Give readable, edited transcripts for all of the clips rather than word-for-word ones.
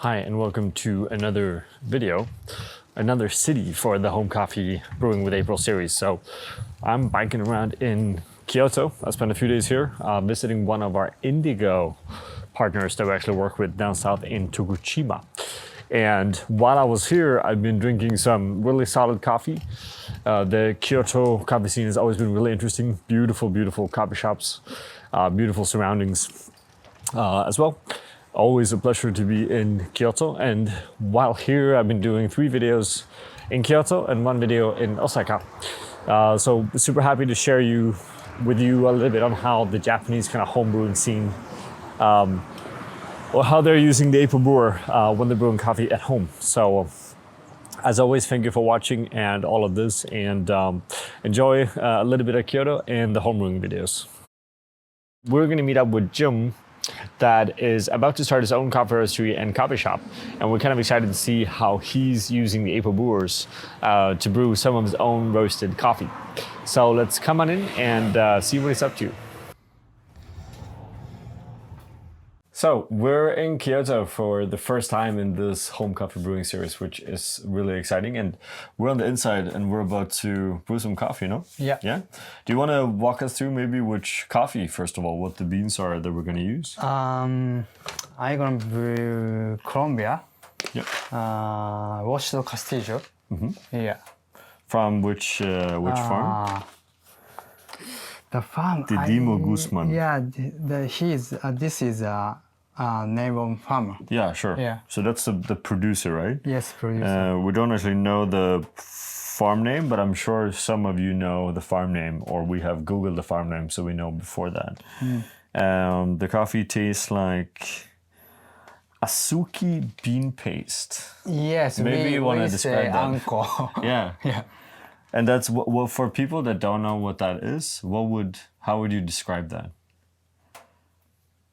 Hi, and welcome to another video, another city for the Home Coffee Brewing with April series. So I'm biking around in Kyoto. I spent a few days here visiting one of our Indigo partners that we actually work with down south in Tokushima. And while I was here, I've been drinking some really solid coffee. The Kyoto coffee scene has always been really interesting. Beautiful, beautiful coffee shops, beautiful surroundings as well. Always a pleasure to be in Kyoto. And while here, I've been doing 3 videos in Kyoto and 1 video in Osaka. So super happy to share with you a little bit on how the Japanese kind of home brewing scene, or how they're using the April Brewer when they're brewing coffee at home. So as always, thank you for watching and all of this, and enjoy a little bit of Kyoto and the home brewing videos. We're gonna meet up with Jum, that is about to start his own coffee roastery and coffee shop. And we're kind of excited to see how he's using the April Brewers to brew some of his own roasted coffee. So let's come on in and see what he's up to. So we're in Kyoto for the first time in this home coffee brewing series, which is really exciting. And we're on the inside and we're about to brew some coffee, no? Yeah. Yeah? Do you want to walk us through maybe which coffee, first of all, what the beans are that we're going to use? I'm gonna brew Colombia. Yep. Washed Castillo. Yeah. From which farm? The farm. Didimo Guzman. Yeah. This is a name of farmer. Yeah, sure. Yeah. So that's the producer, right? Yes, producer. We don't actually know the farm name, but I'm sure some of you know the farm name, or we have Googled the farm name, so we know before that. The coffee tastes like Azuki bean paste. Yes. Maybe you want to describe that. Uncle. Yeah. Yeah. And that's what for people that don't know what that is. How would you describe that?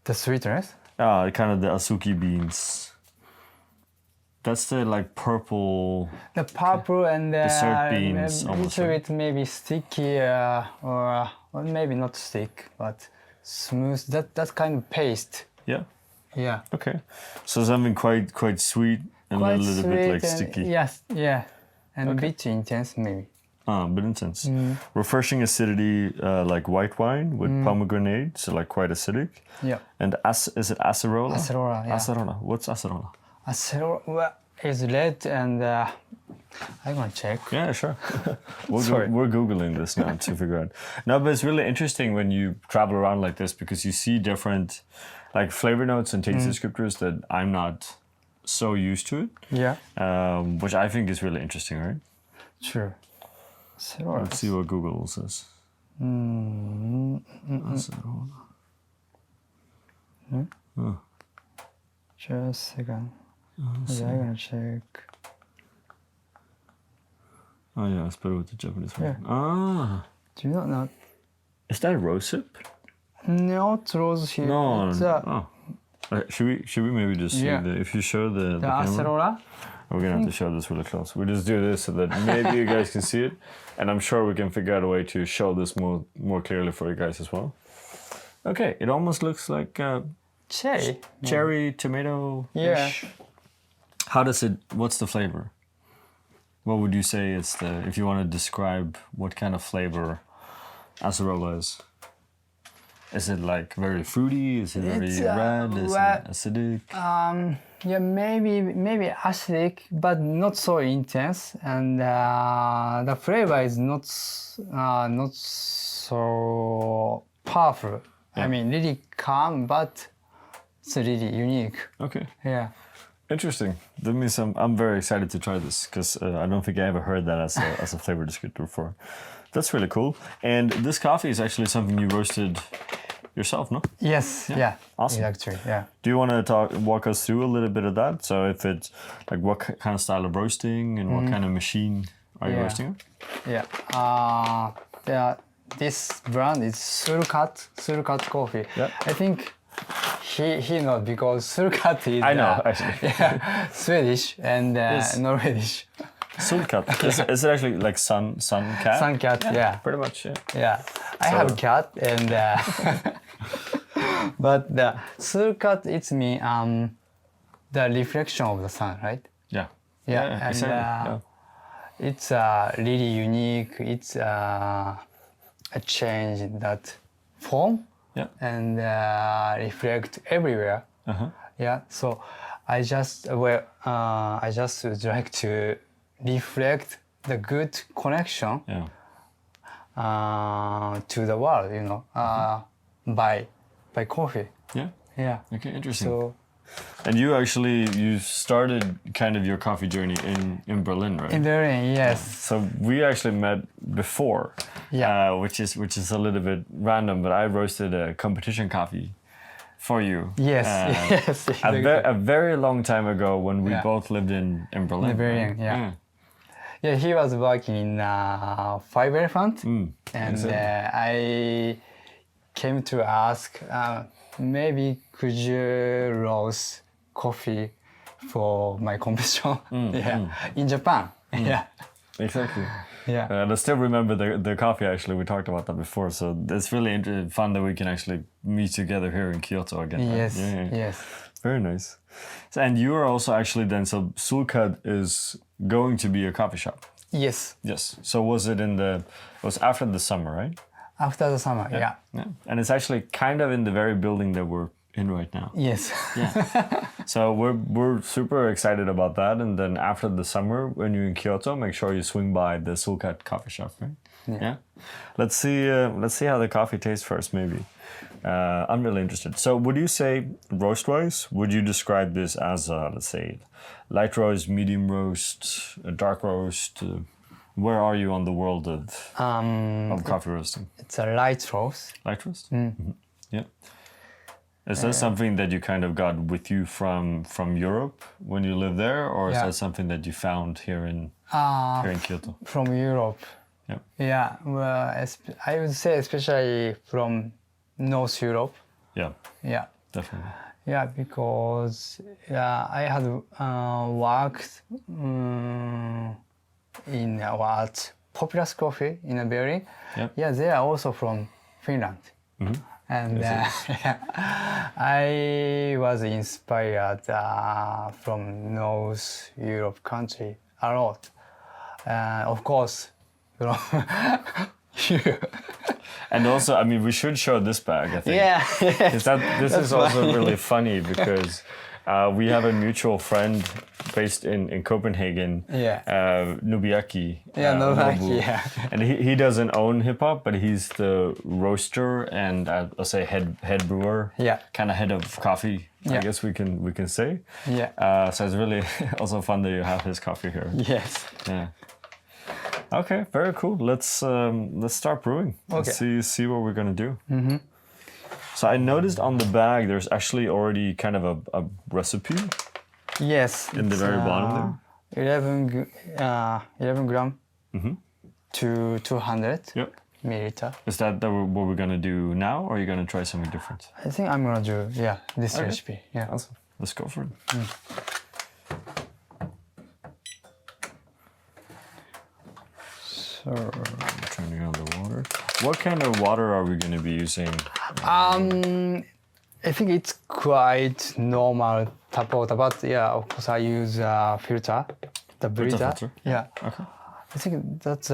The sweetness. Kind of the Azuki beans. That's the like purple. The purple and dessert beans, a almost, little right? bit maybe sticky or maybe not stick, but smooth. That kind of paste. Yeah. Yeah. Okay. So something quite sweet and Quite a little bit like sweet and- sticky. Yes. Yeah. And a bit intense maybe. A bit intense. Refreshing acidity, like white wine with pomegranate, so like quite acidic. Yeah. And is it acerola? Acerola, yeah. Acerola. What's acerola? Acerola is red and I'm gonna check. Yeah, sure. Sorry. We're Googling this now to figure out. No, but it's really interesting when you travel around like this because you see different like flavor notes and taste descriptors that I'm not so used to it. Yeah. Which I think is really interesting, right? Sure. Acerola. Let's see what Google says. Acerola. Just a second. Okay, I'm gonna check. Oh yeah, it's better with the Japanese one. Yeah. Ah, Do you not? is that rosehip? Not rose here. No. It's Should we maybe just see Yeah. if you show the the camera? acerola. We're gonna have to show this really close. We just do this so that maybe you guys can see it, and I'm sure we can figure out a way to show this more clearly for you guys as well. Okay, it almost looks like cherry tomato. Yeah. How does it? What's the flavor? What would you say is if you want to describe what kind of flavor acerola is? Is it like very fruity? Is it very It's, red? Is it acidic? Yeah, maybe acidic, but not so intense, and the flavor is not so powerful. Yeah. I mean, really calm, but it's really unique. Okay. Yeah. Interesting. That means I'm very excited to try this because I don't think I ever heard that as a flavor descriptor before. That's really cool. And this coffee is actually something you roasted yourself, no? Yes. Yeah. Awesome. Actually, yeah. Do you want to walk us through a little bit of that? So if it's like what kind of style of roasting and what kind of machine are you Yeah. roasting on? Yeah. This brand is Solkatt coffee. Yeah. I think he knows because Solkatt is I know, actually. Swedish and Norwegian. Solkatt. Is it actually like sun cat? Sun cat, yeah. Pretty much, yeah. Yeah. I have a cat and but the Solkatt it's mean the reflection of the sun, right? Yeah. Yeah, Yeah, and exactly. Yeah. it's really unique. It's a change in that form Yeah. and reflect everywhere. Yeah, so I just would like to reflect the good connection Yeah. to the world, by coffee. Yeah. Yeah. Okay, interesting. So And you started kind of your coffee journey in Berlin, right? in Berlin, yes. So we actually met before, Yeah. which is a little bit random, but I roasted a competition coffee for you. Yes, yes. A very long time ago when we both lived in Berlin. In Berlin, right? yeah. Yeah, he was working in Five Elephant, and I came to ask, maybe could you roast coffee for my competition? In Japan. Yeah. Exactly. Yeah. And I still remember the coffee, actually. We talked about that before. So it's really fun that we can actually meet together here in Kyoto again. Right? Yes. Yeah. Yes. Very nice. So, and you are also actually then, so Solkatt is going to be a coffee shop. Yes. Yes. So it was after the summer, right? After the summer, yeah. And it's actually kind of in the very building that we're in right now. Yes. Yeah. So we're super excited about that. And then after the summer, when you're in Kyoto, make sure you swing by the Solkatt coffee shop, right? Yeah. Let's see how the coffee tastes first, maybe. I'm really interested. So would you say, roast-wise, would you describe this as, let's say, light roast, medium roast, a dark roast? Where are you on the world of coffee roasting? It's a light roast. Light roast? Mm-hmm. Yeah. Is that something that you kind of got with you from Europe when you lived there, or is that something that you found here in Kyoto? From Europe. Yeah. Yeah. Well, I would say especially from North Europe. Yeah. Yeah. Definitely. Yeah, because I had worked in at Populous Coffee in Berlin. Yeah, they are also from Finland. And I was inspired from North Europe country a lot. Of course, from you. And also, I mean, we should show this bag, I think. Yeah. This is also really funny because we have a mutual friend based in Copenhagen, Nubiaki. Nubiaki, Nobu. And he doesn't own hip hop, but he's the roaster and I'll say head brewer. Yeah. Kind of head of coffee, I guess we can say. Yeah. So it's really also fun that you have his coffee here. Yes. Yeah. Okay, very cool. Let's start brewing. Let's see what we're gonna do. So I noticed on the bag there's actually already kind of a recipe. Yes. In the very bottom there. 11 gram to 200 milliliter. Is that what we're gonna do now, or are you gonna try something different? I think I'm gonna do this recipe. Yeah. Awesome. Let's go for it. So I'm turning on the water. What kind of water are we going to be using? I think it's quite normal tap water, but of course I use filter, the breeder. Filter? Yeah. Okay. I think that's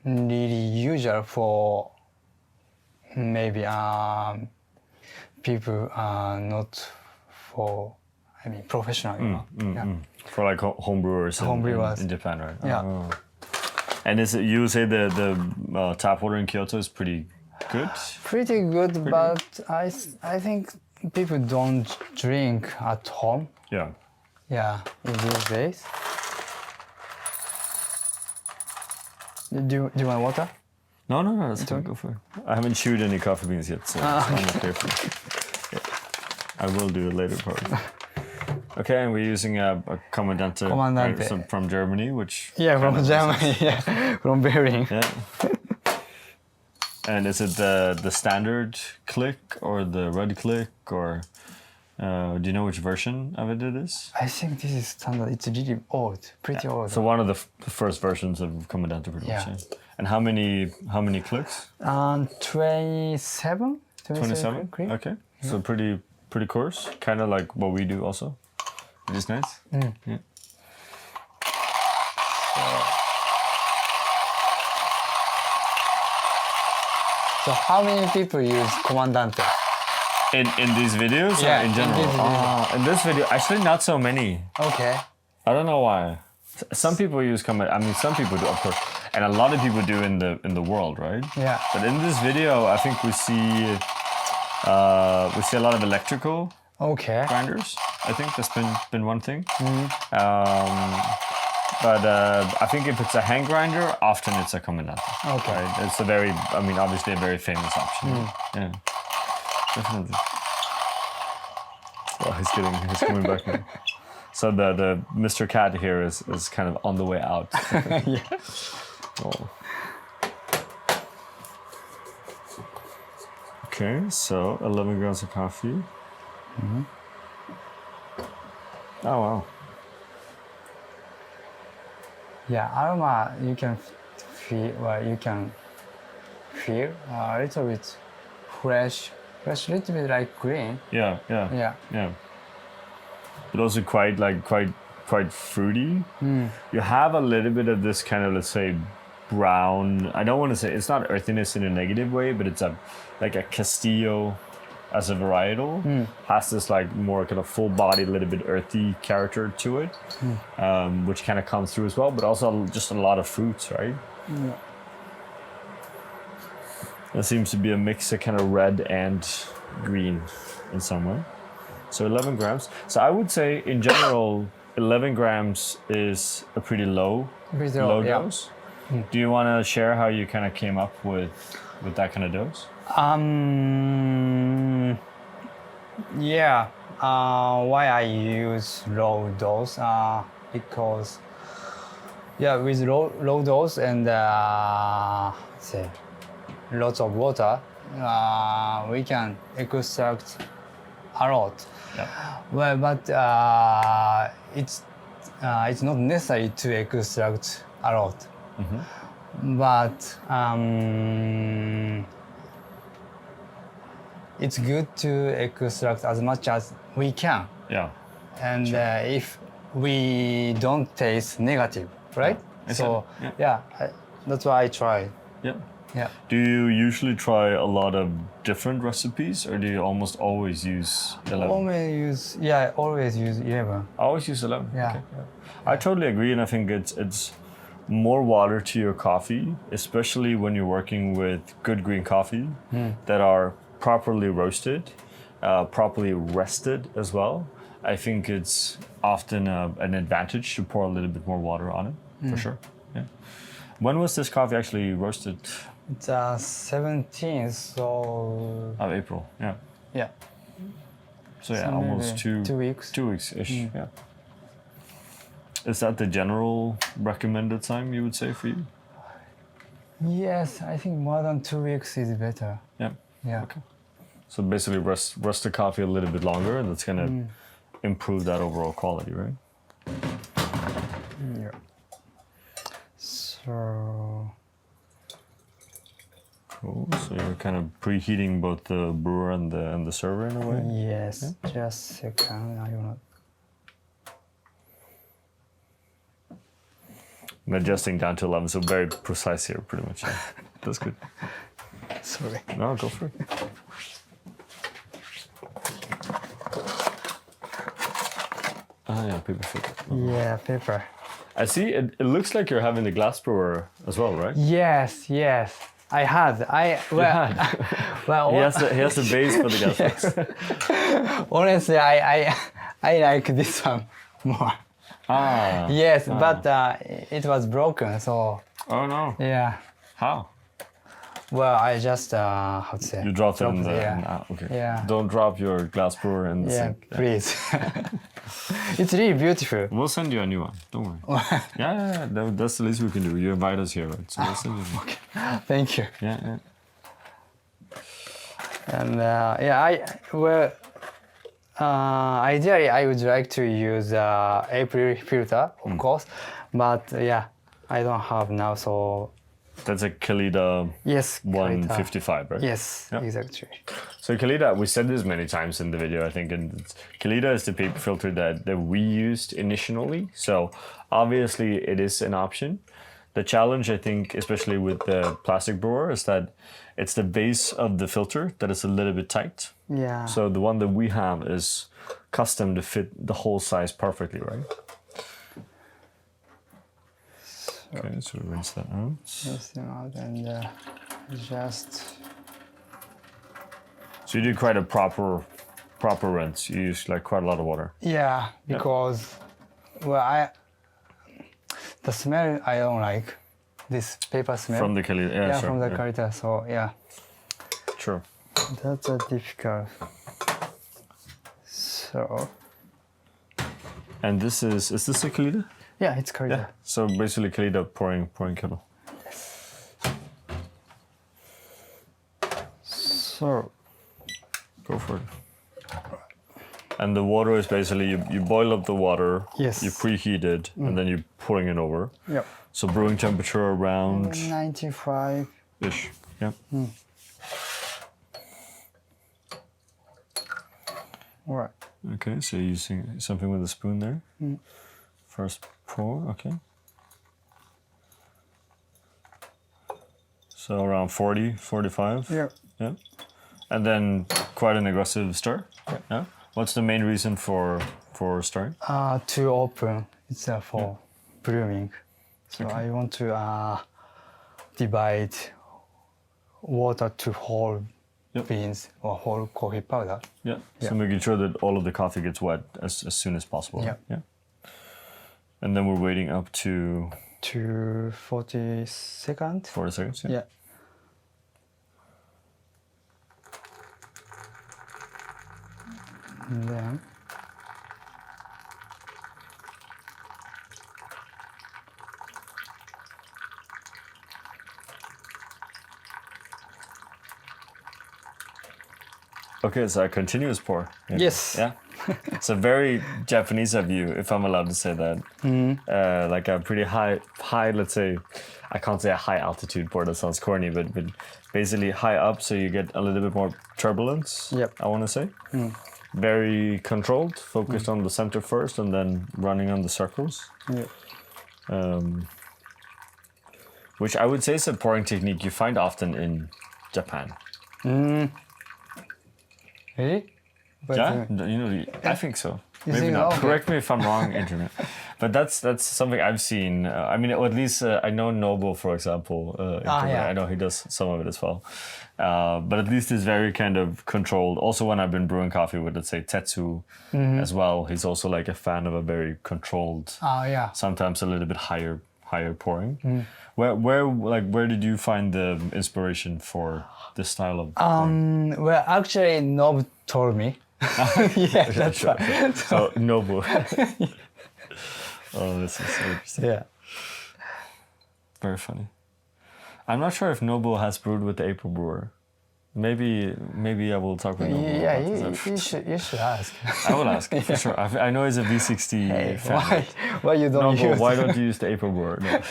really usual for maybe people not for professional. For like home brewers, in Japan, right? Yeah. Oh. And is it, you say the tap water in Kyoto is pretty good? Pretty good, but I think people don't drink at home. Yeah. Yeah, in these days. Do you want water? No, that's fine. Go for it. I haven't chewed any coffee beans yet, so I'm okay for it. Yeah. I will do it later, probably. Okay, and we're using a Comandante. Right, so from Germany, which... Yeah, from Germany, from Berlin. Yeah. And is it the standard click or the red click, or do you know which version of it is? I think this is standard. It's really old, pretty old. So one of the first versions of Comandante, pretty much. Yeah. And how many clicks? 27. 27? Okay. So pretty pretty coarse, kind of like what we do also. It is nice. Yeah. So how many people use Comandante? In these videos Yeah, or in general? In this video, actually not so many. Okay. I don't know why. Some people use Comandante. I mean, some people do, of course, and a lot of people do in the world, right? Yeah. But in this video, I think we see a lot of electrical Okay. grinders. I think that's been one thing. But I think if it's a hand grinder, often it's a Comandante. Okay. Right? It's obviously a very famous option. Yeah, definitely. Oh, he's coming back now. So the Mr. Cat here is kind of on the way out. Yeah. Oh. Okay, so 11 grams of coffee. Oh wow. Yeah, aroma you can feel. Well, you can feel a little bit fresh, little bit like green. Yeah. Yeah. But also quite fruity. You have a little bit of this kind of, let's say, brown. I don't want to say it's not earthiness in a negative way, but it's like a Castillo as a varietal has this like more kind of full body, little bit earthy character to it, which kind of comes through as well. But also just a lot of fruits, right? Yeah. There seems to be a mix of kind of red and green in some way. So 11 grams. So I would say in general, 11 grams is a pretty low dose. Do you want to share how you kind of came up with that kind of dose? Yeah. Why I use low dose? Because with low dose and say lots of water, we can extract a lot. Yeah. Well, but it's not necessary to extract a lot. But it's good to extract as much as we can. Yeah. And if we don't taste negative, right? Yeah. So that's why I try. Yeah. Yeah. Do you usually try a lot of different recipes, or do you almost always use 11? Always use 11. I always use 11. Yeah. Okay. I totally agree, and I think it's more water to your coffee, especially when you're working with good green coffee that are properly roasted, properly rested as well. I think it's often an advantage to pour a little bit more water on it, for sure. Yeah. When was this coffee actually roasted? It's 17th, so... Of April, yeah. Yeah. So So almost maybe 2 weeks. 2 weeks-ish, yeah. Is that the general recommended time, you would say, for you? Yes, I think more than 2 weeks is better. Yeah. Yeah. Okay. So basically roast the coffee a little bit longer, and that's gonna improve that overall quality, right? Yeah. So... Cool. So you're kind of preheating both the brewer and the server in a way? Yes, just a second. I wanna... I'm adjusting down to 11, so very precise here, pretty much. Yeah. That's good. Sorry. No, go for it. Ah, yeah, paper filter. Yeah, paper. I see. It looks like you're having the glass brewer as well, right? Yes. I had. Well, He has the base for the glass brewer. honestly, I like this one more. Ah. Yes, but it was broken, so Oh no. yeah. How? Well, I just how to say? You dropped it in the. Yeah. Okay. Yeah. Don't drop your glass brewer in the Yeah, sink. please. It's really beautiful. We'll send you a new one. Don't worry. Yeah. That's the least we can do. You invite us here, right? So we'll send you. Okay. Thank you. Yeah. And ideally I would like to use April filter, of course, but I don't have now, so That's a Kalita yes, 155, right? yes, Yep. exactly. So Kalita, we said this many times in the video, I think, and Kalita is the paper filter that we used initially. So obviously it is an option. The challenge, I think, especially with the plastic brewer, is that it's the base of the filter that is a little bit tight. Yeah. So the one that we have is custom to fit the whole size perfectly, right? Okay, so we rinse that out. Rinse them out and just. So you do quite a proper rinse. You use like quite a lot of water. Yeah, because the smell I don't like. This paper smell. From the Kalita, yeah, sure, from the Kalita. So yeah. True. That's a difficult. So. And this is this a Kalita? Yeah, it's Kalita. Yeah. So basically Kalita pouring kettle. So. Go for it. And the water is basically you boil up the water. Yes. You preheat it and then you're pouring it over. Yep. So brewing temperature around 95 ish. Yeah. All right. Okay, so you're using something with a spoon there. First pour, okay. So around 40, 45. Yeah. Yeah. And then quite an aggressive stir. Yeah. What's the main reason for stirring? To open. It's for brewing. So I want to divide water to whole beans or whole coffee powder. Yeah. So making sure that all of the coffee gets wet as soon as possible. Yeah. Yeah. And then we're waiting up to 40 seconds. 40 seconds. Yeah. Yeah. And then Okay, so a continuous pour. Maybe. Yes. Yeah. It's a very Japanese of you, if I'm allowed to say that. Like a pretty high, let's say, I can't say a high altitude pour, that sounds corny, but basically high up so you get a little bit more turbulence, I want to say. Very controlled, focused on the center first and then running on the circles. Which I would say is a pouring technique you find often in Japan. Really? But, Yeah, I think so. Maybe think- not. okay. Correct me if I'm wrong, internet. But that's something I've seen. I mean, or at least I know Noble, for example. In Korea. I know he does some of it as well. But at least it's very kind of controlled. Also, when I've been brewing coffee with, let's say, Tetsu as well, he's also like a fan of a very controlled, sometimes a little bit higher pouring. Where did you find the inspiration for this style of pouring? well, actually, Nob told me. Yeah, that's Sure. right. So Nobu. Oh, this is so interesting. Yeah. Very funny. I'm not sure if Nobu has brewed with the April brewer. Maybe I will talk with Nobu. Yeah, about this. you should ask. I will ask for sure. I know he's a V60 fan. Why you don't Nobu, use? why don't you use the April brewer? No.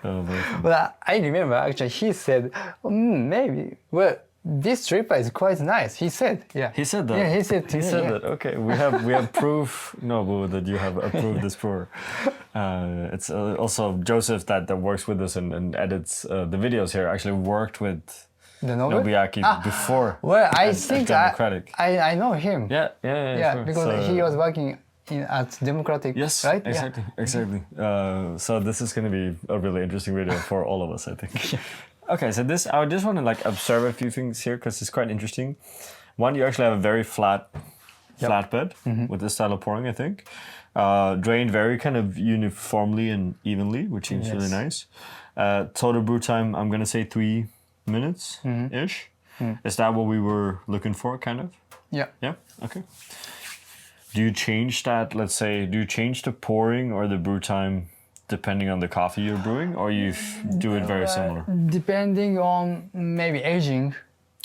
Oh, very funny. But I remember actually he said maybe. Well, this stripper is quite nice. He said, yeah. He said that. Yeah, he said. To He me, said yeah. that. Okay, we have proof, Nobu, that you have approved this brewer. It's also Joseph that works with us and edits the videos here. Actually worked with The Nobu? Nobuyaki before. Well, I at think Democratic. I know him. Yeah, sure. Because So- he was working at Democratic. Yes, right? exactly. So this is going to be a really interesting video for all of us, I think. Okay, so I just want to like observe a few things here because it's quite interesting. One, you actually have a very flat bed with this style of pouring, I think. Drained very kind of uniformly and evenly, which seems really nice. Total brew time, I'm going to say 3 minutes-ish. Is that what we were looking for, kind of? Yeah. Yeah, okay. Do you change that, let's say, do you change the pouring or the brew time depending on the coffee you're brewing, or you do it very similar? Depending on maybe aging.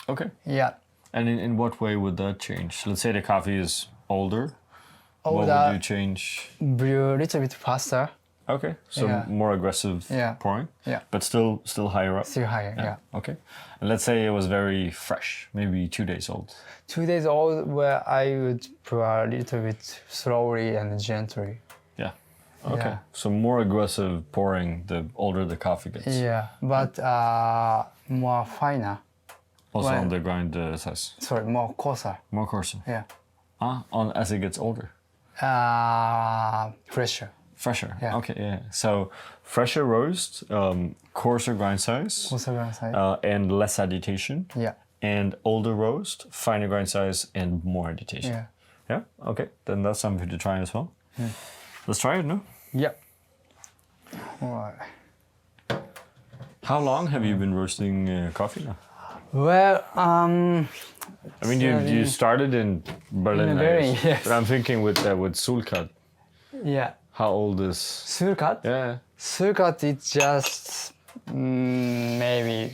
Okay. Yeah. And in what way would that change? Let's say the coffee is older. What Older. would you change? Brew a little bit faster. Okay, so Yeah. more aggressive Yeah. pouring. Yeah. But still higher up. Still higher. Yeah. Okay, and let's say it was very fresh, maybe 2 days old. 2 days old, where I would pour a little bit slowly and gently. Yeah. Okay. Yeah. So more aggressive pouring the older the coffee gets. Yeah, but more finer. Also Well- on the grind size. Sorry, more coarser. More coarser. Yeah. On as it gets older. Fresher. Fresher. Yeah. Okay. Yeah. So fresher roast, coarser grind size, Coarser grind size. and less agitation. Yeah. And older roast, finer grind size, and more agitation. Yeah. Yeah. Okay. Then that's something to try as well. Let's try it. No. Yeah. Alright. How long have you been roasting coffee now? Well, I mean, you started in Berlin, In I Berlin, guess. yes. But I'm thinking with Solkatt. yeah. How old is? Solkatt. Yeah. Solkatt is just maybe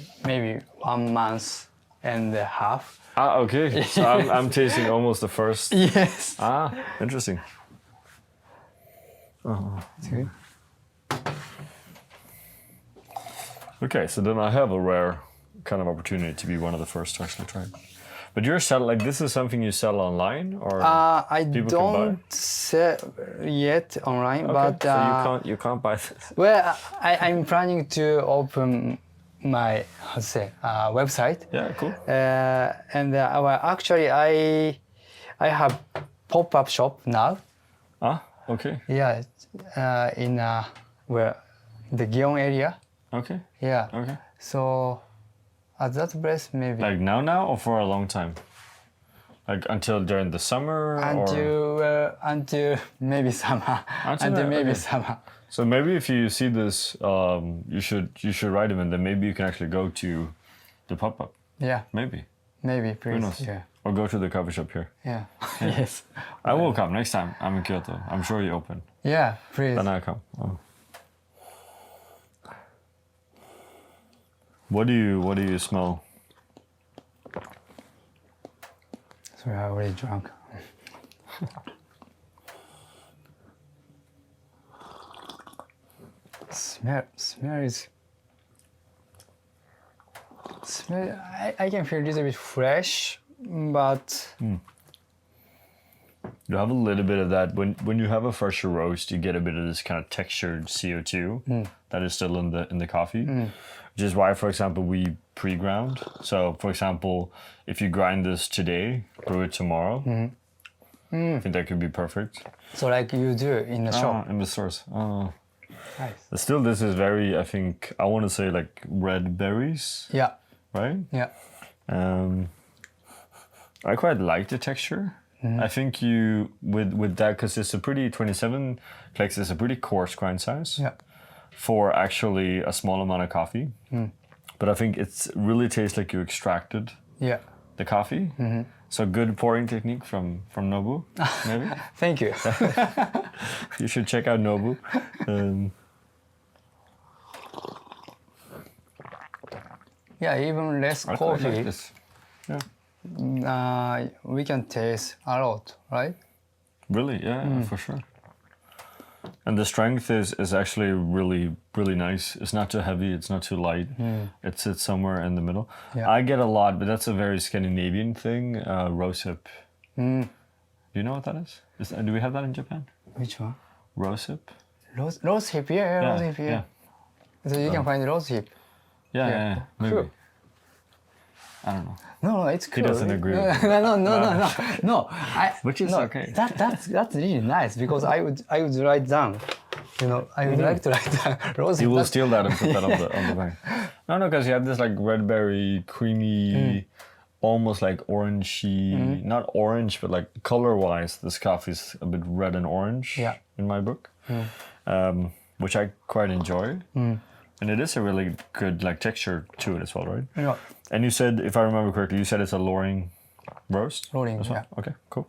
1 month and a half. Ah, okay. So I'm tasting almost the first. Yes. Ah, interesting. It's good. Okay, so then I have a rare kind of opportunity to be one of the first to actually try it. But you're selling, like, this is something you sell online, or I people can buy? don't sell yet online, Okay, but so you can't buy this. well, I'm planning to open my website. Yeah, cool. And well, actually, I have pop-up shop now. Ah, okay, Yeah, in where the Gion area. okay, Yeah. okay. So at that place, maybe Like now, or for a long time? Like until during the summer, or until maybe summer. Until Until that, maybe okay. summer. so maybe if you see this, you should write him, and then maybe you can actually go to the pop-up. Yeah, Maybe, maybe please. knows? Yeah. or go to the coffee shop here. Yeah. Yes. I will come next time. I'm in Kyoto. I'm sure you open. Yeah, please. Then I come. Oh. What do you smell? Sorry, I already drunk. Smell is. Smell. I can feel a little bit fresh, but You have a little bit of that when you have a fresher roast. You get a bit of this kind of textured CO2 that is still in the coffee, which is why, for example, we pre-ground. So, for example, if you grind this today, brew it tomorrow, I think that could be perfect. so like you do in the shop. In the stores. Nice. But still, this is very. I think I want to say like red berries, Yeah. right? Yeah. I quite like the texture. I think you with that, because it's a pretty 27 clicks is a pretty coarse grind size Yeah. for actually a small amount of coffee. But I think it's really tastes like you extracted Yeah. the coffee. So good pouring technique from Nobu, maybe. Thank you. You should check out Nobu. Yeah, even less I quite like coffee, this. Yeah. we can taste a lot, right? Really, yeah, for sure. And the strength is actually really nice. It's not too heavy. It's not too light. It sits somewhere in the middle. Yeah. I get a lot, but that's a very Scandinavian thing. Rose hip. Do you know what that is? Do we have that in Japan? Which one? Rose hip. Rose hip, yeah, rose hip, yeah. yeah, So you can find rose hip. yeah. Maybe. Cool. I don't know. No, it's cool. doesn't agree with No. Which is okay. That's really nice because I would write down. You know, I would like to write down rose hip. You will That's- steal that and put that on the bag. No, because you have this like red berry, creamy, almost like orangey, not orange, but like color-wise, this coffee is a bit red and orange Yeah. in my book, which I quite enjoy. And it is a really good like texture to it as well, right? Yeah. And you said, if I remember correctly, you said it's a Loring roast? Loring, as well? yeah. Okay, cool.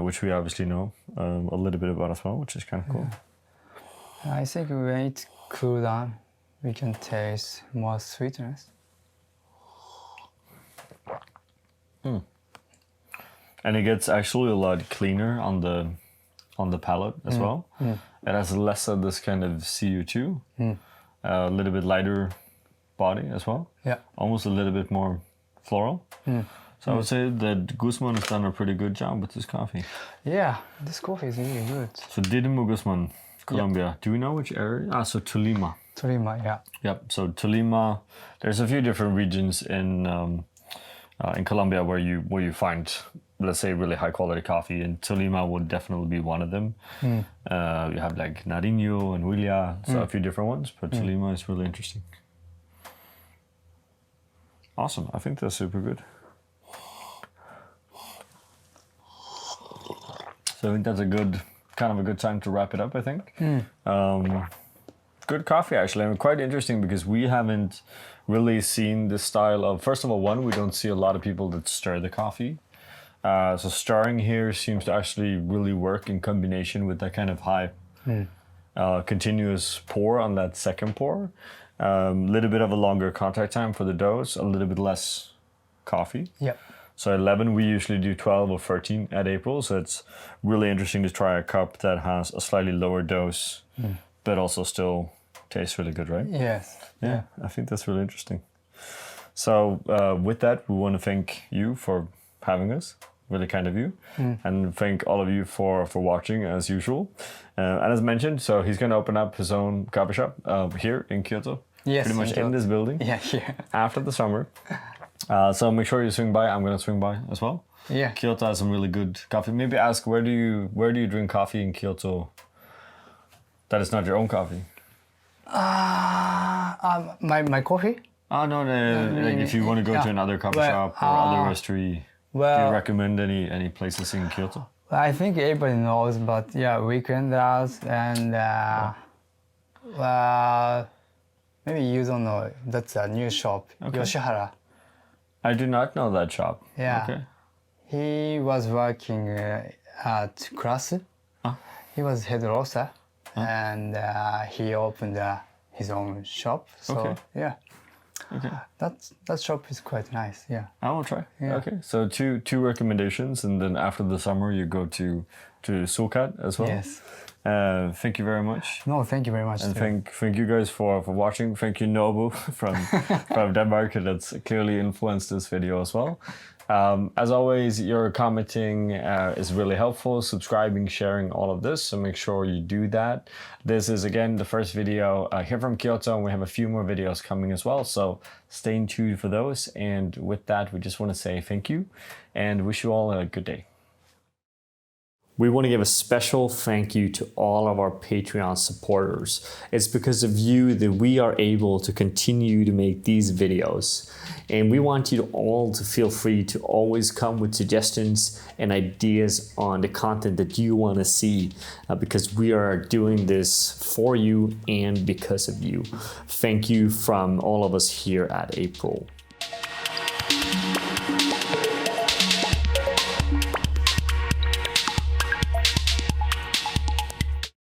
Which we obviously know a little bit about as well, which is kind of cool. I think when it cool down, we can taste more sweetness. And it gets actually a lot cleaner on the on the palate as well. It has less of this kind of CO2, a little bit lighter body as well. Yeah. Almost a little bit more floral. So I would say that Guzman has done a pretty good job with this coffee. Yeah, this coffee is really good. So Didymo Guzman, Colombia. Do we know which area? So Tolima. Tolima, yeah. Yep. So Tolima, there's a few different regions in Colombia where you find, let's say, really high quality coffee, and Tolima would definitely be one of them. You have like Nariño and Huila, so a few different ones, but Tolima is really interesting. Awesome. I think that's super good. So I think that's a good time to wrap it up, I think. Good coffee, actually. And quite interesting because we haven't really seen this style of, first of all, we don't see a lot of people that stir the coffee. So stirring here seems to actually really work in combination with that kind of high continuous pour on that second pour. Little bit of a longer contact time for the doughs, a little bit less coffee. Yep. So 11, we usually do 12 or 13 at April. So it's really interesting to try a cup that has a slightly lower dose, but also still tastes really good, right? Yes. Yeah, I think that's really interesting. So with that, we want to thank you for having us. Really kind of you. And thank all of you for watching as usual. And as mentioned, so he's going to open up his own coffee shop here in Kyoto. Yes. Pretty much in this building. Yeah, here. After the summer. So make sure you swing by. I'm going to swing by as well. Yeah. Kyoto has some really good coffee. Maybe ask, where do you drink coffee in Kyoto that is not your own coffee? My coffee? Oh, no, like if you want to go to another coffee shop or other roastery, do you recommend any places in Kyoto? I think everybody knows, but yeah, Weekenders and maybe you don't know. That's a new shop, Yoshihara. I do not know that shop. Yeah. Okay. He was working at Class. He was head roaster, and he opened his own shop. So yeah. Okay. That shop is quite nice. Yeah. I will try. Yeah. Okay. So two recommendations, and then after the summer you go to Solkatt as well. Yes. Thank you very much. No, thank you very much. And thank you guys for watching. Thank you, Nobu from Denmark, that's clearly influenced this video as well. As always, your commenting is really helpful. Subscribing, sharing, all of this. So make sure you do that. This is again the first video here from Kyoto, and we have a few more videos coming as well. So stay tuned for those. And with that, we just want to say thank you and wish you all a good day. We want to give a special thank you to all of our Patreon supporters. It's because of you that we are able to continue to make these videos. And we want you all to feel free to always come with suggestions and ideas on the content that you want to see, because we are doing this for you and because of you. Thank you from all of us here at April.